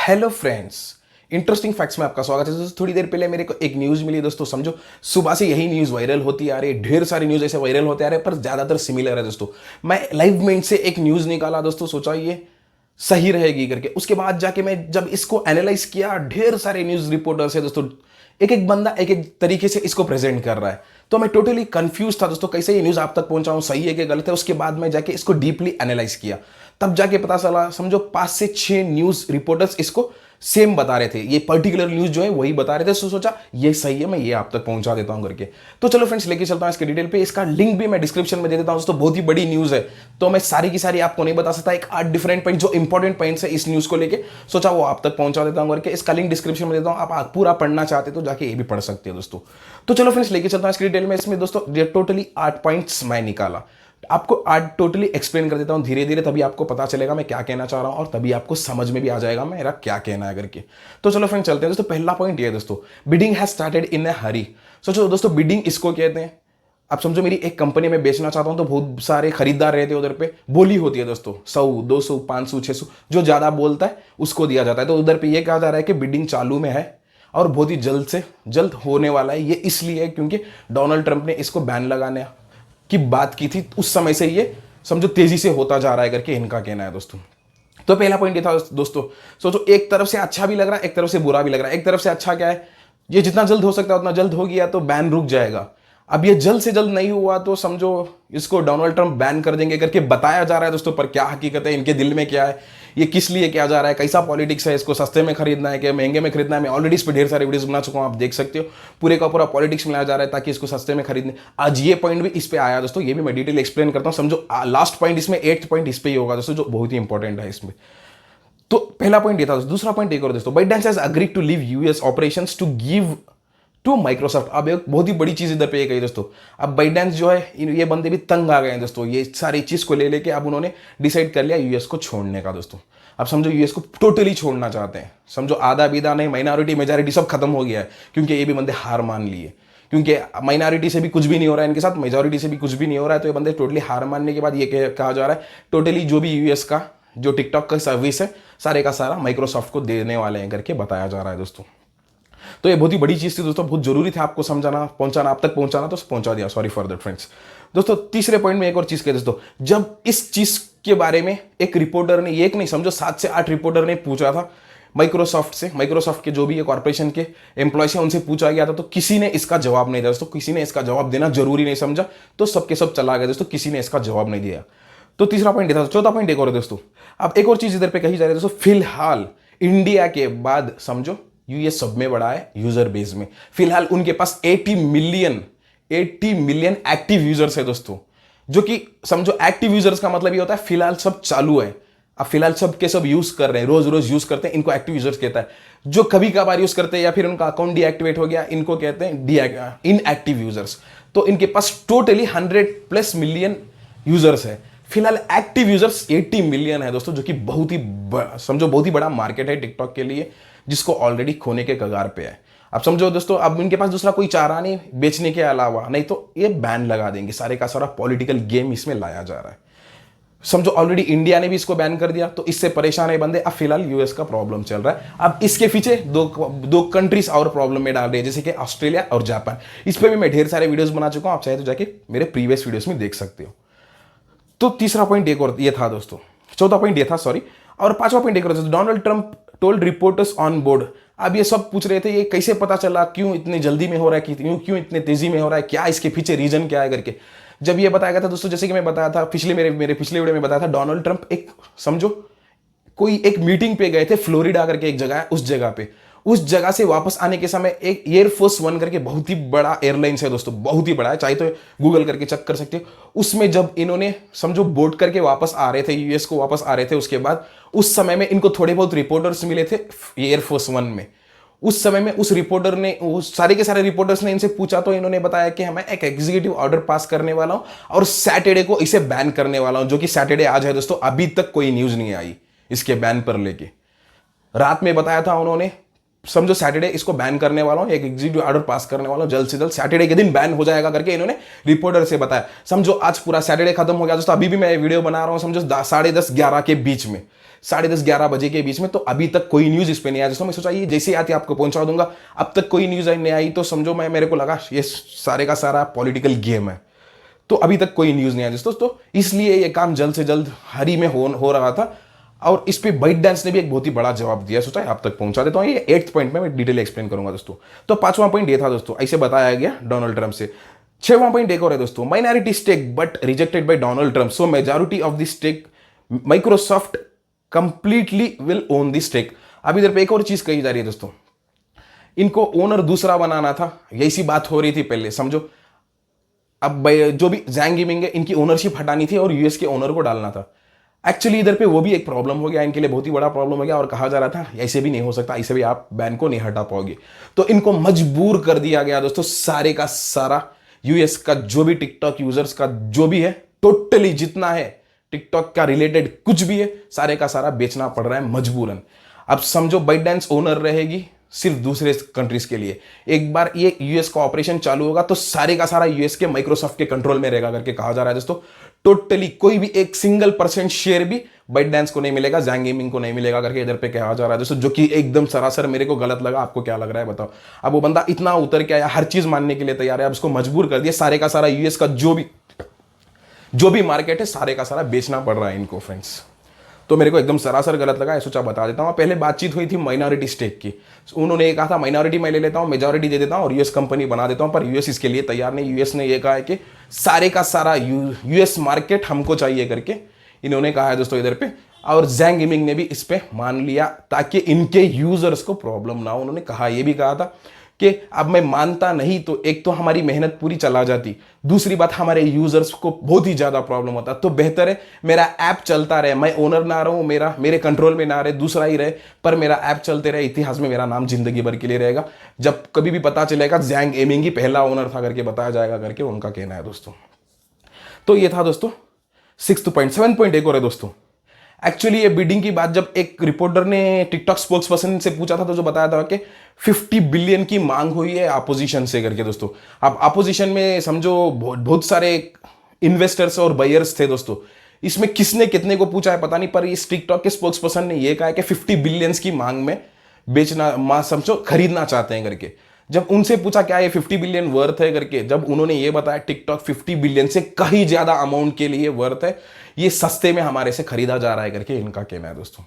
Hello friends, interesting facts में आपका स्वागत है। दोस्तों थोड़ी देर पहले मेरे को एक न्यूज़ मिली दोस्तों। समझो सुबह से यही न्यूज़ वायरल होती आ रही है, ढेर सारी न्यूज़ ऐसे वायरल होते आ रहे हैं पर ज़्यादातर सिमिलर है दोस्तों। मैं लाइव मिनट से एक न्यूज़ निकाला दोस्तों, सोचा ये सही रहेगी करके। उसके बाद जाके मैं जब इसको एनालाइज किया, ढेर सारे न्यूज़ रिपोर्टर्स है दोस्तों, एक एक बंदा एक एक तरीके से इसको प्रेजेंट कर रहा है। तो मैं टोटली कंफ्यूज था दोस्तों, कैसे ये न्यूज़ आप तक पहुंचाऊं, सही है कि गलत है। उसके बाद मैं जाके इसको डीपली एनालाइज किया, तब जाके पता चला। समझो 5 से 6 न्यूज़ रिपोर्टर्स इसको सेम बता रहे थे, ये पर्टिकुलर न्यूज़ जो है वही बता रहे थे। तो सोचा ये सही है, मैं ये आप तक पहुंचा देता हूं करके। तो चलो फ्रेंड्स, लेके चलता हूं इसके डिटेल पे। इसका लिंक भी मैं डिस्क्रिप्शन में दे देता हूं दोस्तों। बहुत ही बड़ी न्यूज़ है, तो मैं सारी की सारी आपको नहीं बता सकता। एक 8 डिफरेंट पॉइंट जो इंपॉर्टेंट पॉइंट्स है इस न्यूज़ को लेके, सोचा वो आप तक पहुंचा देता हूं करके। इसका लिंक डिस्क्रिप्शन में देता हूं, आप पूरा पढ़ना चाहते तो जाके ये भी पढ़ सकते हो दोस्तों। तो चलो फ्रेंड्स, लेके चलता हूं इसकी डिटेल में। इसमें दोस्तों टोटली 8 पॉइंट्स मैं निकाला, आपको आज टोटली एक्सप्लेन कर देता हूं धीरे धीरे, तभी आपको पता चलेगा मैं क्या कहना चाह रहा हूं और तभी आपको समझ में भी आ जाएगा मेरा क्या कहना है करके। तो चलो फ्रेंड चलते हैं दोस्तों। पहला पॉइंट ये है दोस्तों, बिडिंग हैज स्टार्टेड इन ए हरी। सोचो दोस्तों, बिडिंग इसको कहते हैं। आप समझो मेरी एक कंपनी में बेचना चाहता हूं तो बहुत सारे खरीदार रहते हैं उधर पे, बोली होती है दोस्तों 100, 200, 500, 600, जो ज्यादा बोलता है उसको दिया जाता है। तो उधर पे ये कहा जा रहा है कि बिडिंग चालू में है और बहुत ही जल्द से जल्द होने वाला है। ये इसलिए क्योंकि डोनाल्ड ट्रंप ने इसको बैन लगाने की बात की थी, उस समय से ये समझो तेजी से होता जा रहा है करके इनका कहना है दोस्तों। तो पहला पॉइंट ये था दोस्तों। सोचो एक तरफ से अच्छा भी लग रहा है, एक तरफ से बुरा भी लग रहा है। एक तरफ से अच्छा क्या है, ये जितना जल्द हो सकता है उतना जल्द हो गया तो बैन रुक जाएगा। अब ये जल्द से जल्द नहीं हुआ तो समझो इसको डोनाल्ड ट्रंप बैन कर देंगे करके बताया जा रहा है दोस्तों। पर क्या हकीकत है, इनके दिल में क्या है, ये किस लिए किया जा रहा है, कैसा पॉलिटिक्स है, इसको सस्ते में खरीदना है कि महंगे में खरीदना है। मैं ऑलरेडी इस पर ढेर सारे वीडियोस बना चुका हूं, आप देख सकते हो। पूरे का पूरा पॉलिटिक्स में लाया जा रहा है ताकि इसको सस्ते में खरीदने। आज ये पॉइंट भी इस पे आया दोस्तों, ये भी मैं डिटेल एक्सप्लेन करता हूं। समझो लास्ट पॉइंट इसमें 8th पॉइंट इस पे ही होगा दोस्तों, जो बहुत ही इंपॉर्टेंट है इसमें। तो पहला पॉइंट ये था। दूसरा पॉइंट एक और दोस्तों, ByteDance has agreed to leave US operations to give to Microsoft. अब एक बहुत ही बड़ी चीज इधर पे कही दोस्तों। अब बाइडेंस जो है, ये बंदे भी तंग आ गए हैं दोस्तों, ये सारी चीज को ले लेके अब उन्होंने डिसाइड कर लिया यूएस को छोड़ने का दोस्तों। अब समझो यूएस को टोटली छोड़ना चाहते हैं। समझो आधा बीधा नहीं, माइनॉरिटी मेजॉरिटी सब खत्म हो गया है, क्योंकि ये भी बंदे हार मान लिए। क्योंकि माइनॉरिटी से भी कुछ भी नहीं हो रहा है इनके साथ, मेजॉरिटी से भी कुछ भी नहीं हो रहा है। तो ये बंदे टोटली हार मानने के बाद ये कहा जा रहा है टोटली जो भी यूएस का जो टिकटॉक का सर्विस है सारे का सारा माइक्रोसॉफ्ट को देने वाले हैं करके बताया जा रहा है दोस्तों। तो ये बहुत ही बड़ी चीज थी दोस्तों, बहुत जरूरी था आपको समझाना, पहुंचाना, आप तक पहुंचाना, तो पहुंचा दिया। Sorry for that friends. दोस्तों तीसरे पॉइंट में एक और चीज कही दोस्तों, जब इस चीज के बारे में एक रिपोर्टर ने, एक नहीं समझो 7 से 8 रिपोर्टर ने पूछा था माइक्रोसॉफ्ट से, माइक्रोसॉफ्ट के जो भी कॉर्पोरेशन के एम्प्लॉयज हैं उनसे पूछा गया था, तो किसी ने इसका जवाब नहीं दिया दोस्तों। किसी ने इसका जवाब देना जरूरी नहीं समझा, तो सबके सब चला गया दोस्तों, किसी ने इसका जवाब नहीं दिया। तो तीसरा पॉइंट ये था। चौथा पॉइंट एक और है दोस्तों। अब एक और चीज इधर पे कही जा रही है दोस्तों, फिलहाल इंडिया के बाद समझो यूएस सब में बड़ा है यूजर बेस में। फिलहाल उनके पास 80 मिलियन एक्टिव यूजर्स है दोस्तों। जो कि समझो एक्टिव यूजर्स का मतलब ये होता है फिलहाल सब चालू है, अब फिलहाल सब के सब यूज कर रहे हैं, रोज रोज यूज करते हैं, इनको एक्टिव यूजर्स कहता है। जो कभी कभार यूज करते हैं या फिर उनका अकाउंट डीएक्टिवेट हो गया, इनको कहते हैं इनएक्टिव यूजर्स। तो इनके पास टोटली 100+ मिलियन यूजर्स है। फिलहाल एक्टिव यूजर्स 80 मिलियन है दोस्तों, जो कि बहुत ही समझो बहुत ही बड़ा मार्केट है टिकटॉक के लिए, जिसको ऑलरेडी खोने के कगार पे है। अब समझो दोस्तों, अब इनके पास दूसरा कोई चारा नहीं बेचने के अलावा, नहीं तो ये बैन लगा देंगे। सारे का सारा पॉलिटिकल गेम इसमें लाया जा रहा है। समझो ऑलरेडी इंडिया ने भी इसको बैन कर दिया, तो इससे परेशान है बंदे। अब फिलहाल यूएस का प्रॉब्लम चल रहा है। अब इसके पीछे दो कंट्रीज और प्रॉब्लम में डाल रही है, जैसे कि ऑस्ट्रेलिया और जापान। इस पर भी मैं ढेर सारे वीडियोस बना चुका हूं, आप चाहे तो जाके मेरे प्रीवियस वीडियोस में देख सकते हो। तो तीसरा पॉइंट एक और ये था दोस्तों, चौथा पॉइंट ये था सॉरी। और पांचवा पॉइंट एक और दोस्तों, Donald Trump told reporters on board. अब ये सब पूछ रहे थे ये कैसे पता चला, क्यों इतनी जल्दी में हो रहा है, क्यों इतने तेजी में हो रहा है, क्या इसके पीछे रीजन क्या है करके। जब ये बताया गया था दोस्तों, जैसे कि मैं बताया था मेरे पिछले वीडियो में बताया था, डोनाल्ड ट्रंप एक समझो कोई एक मीटिंग पे गए थे, फ्लोरिडा करके एक जगह है, उस जगह से वापस आने के समय एक एयरफोर्स 1 करके बहुत ही बड़ा एयरलाइंस है दोस्तों, बहुत ही बड़ा है, चाहे तो गूगल करके चेक कर सकते हो। उसमें जब इन्होंने समझो बोर्ड करके वापस आ रहे थे, यूएस को वापस आ रहे थे, उसके बाद उस समय में इनको थोड़े बहुत रिपोर्टर्स मिले थे एयरफोर्स 1 में। उस समय में उस रिपोर्टर ने, उस सारे के सारे रिपोर्टर्स ने इनसे पूछा, तो इन्होंने बताया कि मैं एक एग्जीक्यूटिव ऑर्डर पास करने वाला हूं और सैटरडे को इसे बैन करने वाला हूं, जो कि सैटरडे आज है दोस्तों। अभी तक कोई न्यूज नहीं आई इसके बैन पर लेके। रात में बताया था उन्होंने, समझो सैटरडे इसको बैन करने वाला हूं, एक एग्जीक्यूटिव ऑर्डर पास करने वाला हूं, जल्द से जल्द सैटरडे के दिन बैन हो जाएगा करके इन्होंने रिपोर्टर से बताया। समझो आज पूरा सैटरडे खत्म हो गया दोस्तों, अभी भी मैं वीडियो बना रहा हूं समझो 10:30 11 के बीच में। 10:30-11 बजे के बीच में, तो अभी तक कोई न्यूज़ इस पे नहीं आया दोस्तों। मैं सोचा ये जैसे आती आपको पहुंचा दूंगा, अब तक कोई न्यूज़ नहीं आई, तो समझो मेरे को लगा ये सारे का सारा पॉलिटिकल गेम है, तो अभी तक कोई न्यूज़ नहीं आया दोस्तों। तो इसलिए ये काम जल्द से जल्द हरी में हो रहा था, और इस पे बाइट डांस ने भी एक बहुत ही बड़ा जवाब दिया। सोचा आप तक पहुंचा देता हूं। ये 8th पॉइंट में मैं डिटेल एक्सप्लेन करूंगा दोस्तों। तो 5वां पॉइंट ये था दोस्तों, ऐसे बताया गया डोनाल्ड ट्रंप से। 6वां पॉइंट एक और है दोस्तों, minority stake but rejected by Donald Trump, so majority of the stake Microsoft completely will own the stake. अब इधर पे एक और चीज कही जा रही है दोस्तों, इनको ओनर दूसरा बनाना था, यही बात हो रही थी पहले, समझो। अब जो भी जैंग गेमिंग है, इनकी ओनरशिप हटानी थी और यूएस के ओनर को डालना था। एक्चुअली इधर पे वो भी एक प्रॉब्लम हो गया, इनके लिए बहुत ही बड़ा प्रॉब्लम हो गया, और कहा जा रहा था ऐसे भी नहीं हो सकता, ऐसे भी आप बैन को नहीं हटा पाओगे। तो इनको मजबूर कर दिया गया दोस्तों, सारे का सारा यूएस का जो भी टिकटॉक यूजर्स का जो भी है, टोटली जितना है टिकटॉक का रिलेटेड कुछ भी है, सारे का सारा बेचना पड़ रहा है मजबूरन। अब समझो बाइटडांस ओनर रहेगी सिर्फ दूसरे कंट्रीज के लिए। एक बार ये यूएस का ऑपरेशन चालू होगा तो सारे का सारा यूएस के माइक्रोसॉफ्ट के कंट्रोल में रहेगा करके कहा जा रहा है दोस्तों। टोटली कोई भी एक सिंगल % शेयर भी बाइटडांस को नहीं मिलेगा, जैंग गेमिंग को नहीं मिलेगा करके इधर पे कहा जा रहा है दोस्तों, जो कि एकदम सरासर मेरे को गलत लगा। आपको क्या लग रहा है बताओ। अब वो बंदा इतना उतर के आया, हर चीज मानने के लिए तैयार है, अब उसको मजबूर कर दिया, सारे का सारा यूएस का जो भी मार्केट है, सारे का सारा बेचना पड़ रहा है इनको फ्रेंड्स। तो मेरे को एकदम सरासर गलत लगा, सोचा बता देता हूँ। पहले बातचीत हुई थी माइनॉरिटी स्टेक की, उन्होंने ये कहा था माइनॉरिटी मैं ले लेता हूँ, मेजॉरिटी दे देता हूँ और यूएस कंपनी बना देता हूँ, पर यूएस इसके लिए तैयार नहीं। यूएस ने ये कहा है कि सारे का सारा यूएस मार्केट हमको चाहिए करके इन्होंने कहा है दोस्तों इधर पे। और जैंग गेमिंग ने भी इस पे मान लिया ताकि इनके यूजर्स को प्रॉब्लम ना हो। उन्होंने कहा, ये भी कहा था कि अब मैं मानता नहीं तो एक तो हमारी मेहनत पूरी चला जाती, दूसरी बात हमारे यूजर्स को बहुत ही ज्यादा प्रॉब्लम होता, तो बेहतर है मेरा ऐप चलता रहे, मैं ओनर ना रहूं, मेरे कंट्रोल में ना रहे, दूसरा ही रहे, पर मेरा ऐप चलते रहे, इतिहास में मेरा नाम जिंदगी भर के लिए रहेगा। जब कभी भी पता चलेगा जैंग गेमिंग ही पहला ओनर था करके बताया जाएगा करके उनका कहना है दोस्तों। तो ये था दोस्तों 6th पॉइंट। 7th पॉइंट एक और है दोस्तों। एक्चुअली ये बिडिंग की बात जब एक रिपोर्टर ने टिकटॉक स्पोक्स पर्सन से पूछा था, तो जो बताया था कि 50 बिलियन की मांग हुई है अपोजिशन से करके दोस्तों। अब अपोजिशन में समझो बहुत सारे इन्वेस्टर्स और बायर्स थे दोस्तों। इसमें किसने कितने को पूछा है पता नहीं, पर इस टिकटॉक के स्पोक्स पर्सन ने यह कहा है कि 50 बिलियंस की मांग में बेचना समझो खरीदना चाहते हैं करके। जब उनसे पूछा क्या ये 50 बिलियन वर्थ है करके, जब उन्होंने ये बताया टिकटॉक 50 बिलियन से कहीं ज्यादा अमाउंट के लिए वर्थ है, ये सस्ते में हमारे से खरीदा जा रहा है करके इनका कहना है दोस्तों,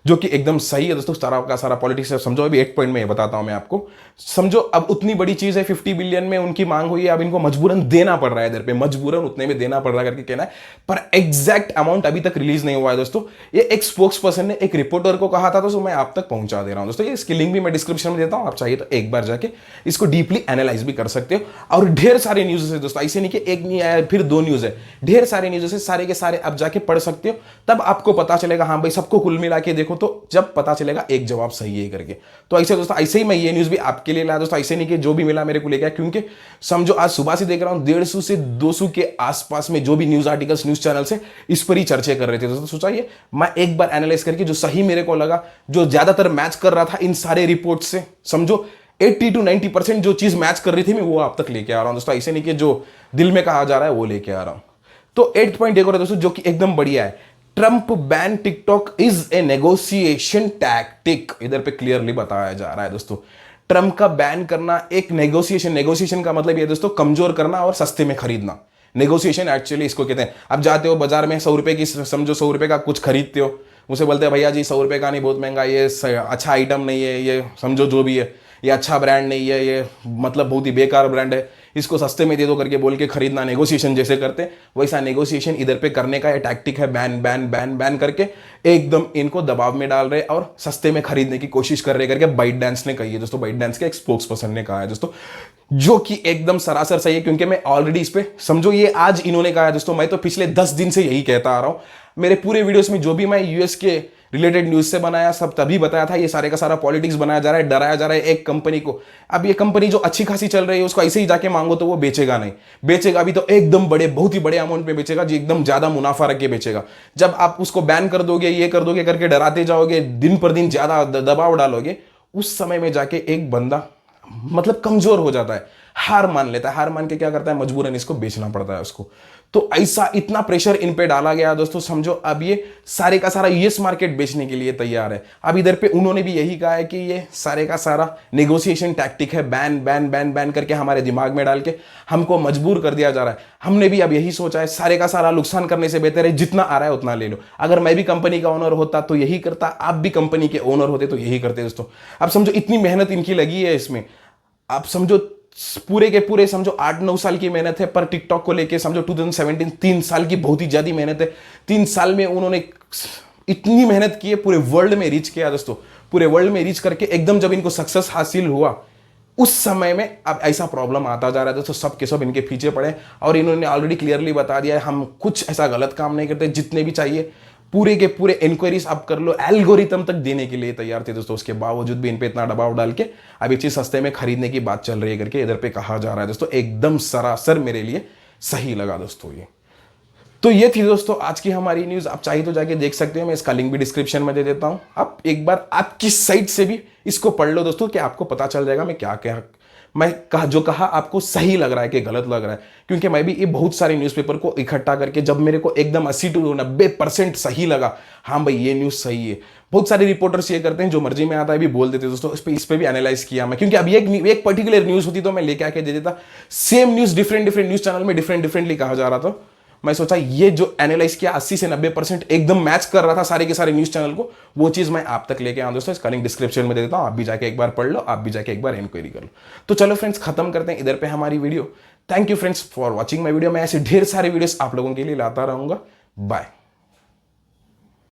जो कि एकदम सही है दोस्तों। सारा का सारा पॉलिटिक्स है समझो। अभी 8 पॉइंट में ये बताता हूं मैं आपको। समझो अब उतनी बड़ी चीज है, 50 बिलियन में उनकी मांग हुई है, अब इनको मजबूरन देना पड़ रहा है इधर पे, मजबूरन उतने में देना पड़ रहा है करके कहना है, पर एग्जैक्ट अमाउंट अभी तक रिलीज नहीं हुआ है दोस्तों। ये एक स्पोक्स पर्सन ने एक रिपोर्टर को कहा था दोस्तों, मैं आप तक पहुंचा दे रहा हूं दोस्तों। ये इसकी लिंक भी मैं डिस्क्रिप्शन में देता हूं, आप चाहिए तो एक बार जाके इसको डीपली एनालाइज भी कर सकते हो। और ढेर सारे न्यूज है दोस्तों, ऐसे नहीं कि एक नहीं आया फिर 2 न्यूज है, ढेर सारे न्यूज है, सारे के सारे आप जाके पढ़ सकते हो, तब आपको पता चलेगा। हाँ भाई, सबको कुल मिला के देखो तो जब पता चलेगा एक जवाब सही है करके। तो ऐसे दोस्तों, ऐसे ही मैं ये न्यूज भी आपके लिए लाया दोस्तों, ऐसे नहीं कि जो भी मिला मेरे को लेके, क्योंकि समझो आज सुबह से देख रहा हूं 150 से 200 के आसपास में जो भी न्यूज आर्टिकल्स न्यूज चैनल से इस पर ही चर्चे कर रहे थे दोस्तों। सोचा ये मैं एक बार एनालाइज करके जो सही मेरे को लगा, जो ज्यादातर मैच कर रहा था इन सारे रिपोर्ट से, समझो 80 to 90% जो चीज मैच कर रही थी मैं वो आप तक लेके आ रहा हूं दोस्तों। ऐसे नहीं कि जो दिल में कहा जा रहा है वो लेके आ रहा हूं। तो 8 पॉइंट एक और है दोस्तों, जो कि एकदम बढ़िया है। Trump ban TikTok is a negotiation tactic, इधर पे क्लियरली बताया जा रहा है दोस्तों। ट्रंप का बैन करना एक नेगोशिएशन का मतलब ये दोस्तों, कमजोर करना और सस्ते में खरीदना। नेगोशिएशन एक्चुअली इसको कहते हैं। अब जाते हो बाजार में 100 रुपए की, समझो 100 रुपए का कुछ खरीदते हो, मुझे बोलते हैं भैया जी 100 रुपए का नहीं, बहुत महंगा, ये अच्छा आइटम नहीं है, ये समझो जो भी है, ये अच्छा ब्रांड नहीं है, ये मतलब बहुत ही बेकार ब्रांड है, इसको सस्ते में दे दो करके बोल के खरीदना। नेगोशिएशन जैसे करते हैं वैसा नेगोशिएशन इधर पे करने का ये टैक्टिक है। बैन बैन बैन बैन करके एकदम इनको दबाव में डाल रहे और सस्ते में खरीदने की कोशिश कर रहे करके बाइट डांस ने कही है दोस्तों। बाइट डांस के एक स्पोक्स पर्सन ने कहा है दोस्तों, जो कि एकदम सरासर सही है, क्योंकि मैं ऑलरेडी इस पे समझो ये आज इन्होंने कहा है दोस्तों, मैं तो पिछले 10 दिन से यही कहता आ रहा हूं। मेरे पूरे वीडियोस में जो भी मैं यूएस के रिलेटेड न्यूज से बनाया सब तभी बताया था, ये सारे का सारा पॉलिटिक्स बनाया जा रहा है, डराया जा रहा है एक कंपनी को। अब ये कंपनी जो अच्छी खासी चल रही है उसको ऐसे ही जाके मांगो तो वो बेचेगा नहीं, बेचेगा अभी तो एकदम बड़े बहुत ही बड़े अमाउंट में बेचेगा, जो एकदम ज्यादा मुनाफा रख के बेचेगा। जब आप उसको बैन कर दोगे, ये कर दोगे करके डराते जाओगे, दिन पर दिन ज्यादा दबाव डालोगे, उस समय में जाके एक बंदा मतलब कमजोर हो जाता है, हार मान लेता है, हार मान के क्या करता है, मजबूरन इसको बेचना पड़ता है उसको। तो ऐसा इतना प्रेशर इन पे डाला गया दोस्तों, समझो अब ये सारे का सारा यूएस मार्केट बेचने के लिए तैयार है। अब इधर पे उन्होंने भी यही कहा है कि ये सारे का सारा नेगोशिएशन टैक्टिक है, बैन बैन बैन बैन करके हमारे दिमाग में डाल के हमको मजबूर कर दिया जा रहा है। हमने भी अब यही सोचा है, सारे का सारा नुकसान करने से बेहतर है जितना आ रहा है उतना ले लो। अगर मैं भी कंपनी का ओनर होता तो यही करता, आप भी कंपनी के ओनर होते तो यही करते दोस्तों। अब समझो इतनी मेहनत इनकी लगी है इसमें, आप समझो पूरे के पूरे समझो 8-9 साल की मेहनत है, पर टिकटॉक को लेके समझो 2017 3 साल की बहुत ही ज्यादा मेहनत है। 3 साल में उन्होंने इतनी मेहनत की है, पूरे वर्ल्ड में रीच किया दोस्तों। पूरे वर्ल्ड में रीच करके एकदम जब इनको सक्सेस हासिल हुआ उस समय में अब ऐसा प्रॉब्लम आता जा रहा है दोस्तों, सब के सब इनके पीछे पड़े। और इन्होंने ऑलरेडी क्लियरली बता दिया है हम कुछ ऐसा गलत काम नहीं करते, जितने भी चाहिए पूरे के पूरे इंक्वायरीज आप कर लो, एल्गोरिथम तक देने के लिए तैयार थे दोस्तों। उसके बावजूद भी इन पे इतना दबाव डाल के अब ये चीज सस्ते में खरीदने की बात चल रही है करके इधर पे कहा जा रहा है दोस्तों। एकदम सरासर मेरे लिए सही लगा दोस्तों ये। तो ये थी दोस्तों आज की हमारी न्यूज। आप चाहिए तो जाके देख सकते हो, मैं इसका लिंक भी डिस्क्रिप्शन में दे देता हूं। आप एक बार आपकी साइट से भी इसको पढ़ लो दोस्तों, कि आपको पता चल जाएगा मैं क्या क्या मैं जो कहा आपको सही लग रहा है कि गलत लग रहा है। क्योंकि मैं भी ये बहुत सारे न्यूज़पेपर को इकट्ठा करके जब मेरे को एकदम 80 से 90% सही लगा, हाँ भाई ये न्यूज़ सही है। बहुत सारे रिपोर्टर्स ये करते हैं, जो मर्जी में आता है भी बोल देते दोस्तों। इस पे भी एनालाइज किया मैं, क्योंकि अभी एक पर्टिकुलर न्यूज़ होती तो मैं लेके आके दे देता। Same news different news channel में डिफरेंटली कहा जा रहा था। मैं सोचा ये जो एनालाइज किया 80 से 90% एकदम मैच कर रहा था सारे के सारे न्यूज चैनल को, वो चीज मैं आप तक लेके आऊं दोस्तों। इसका लिंक डिस्क्रिप्शन में दे देता हूं, आप भी जाके एक बार पढ़ लो, आप भी जाके एक बार इंक्वायरी कर लो। तो चलो फ्रेंड्स, खत्म करते हैं इधर पे हमारी video. Thank you friends for watching my video. मैं ऐसे ढेर सारे वीडियोस आप लोगों के लिए लाता रहूंगा। बाय।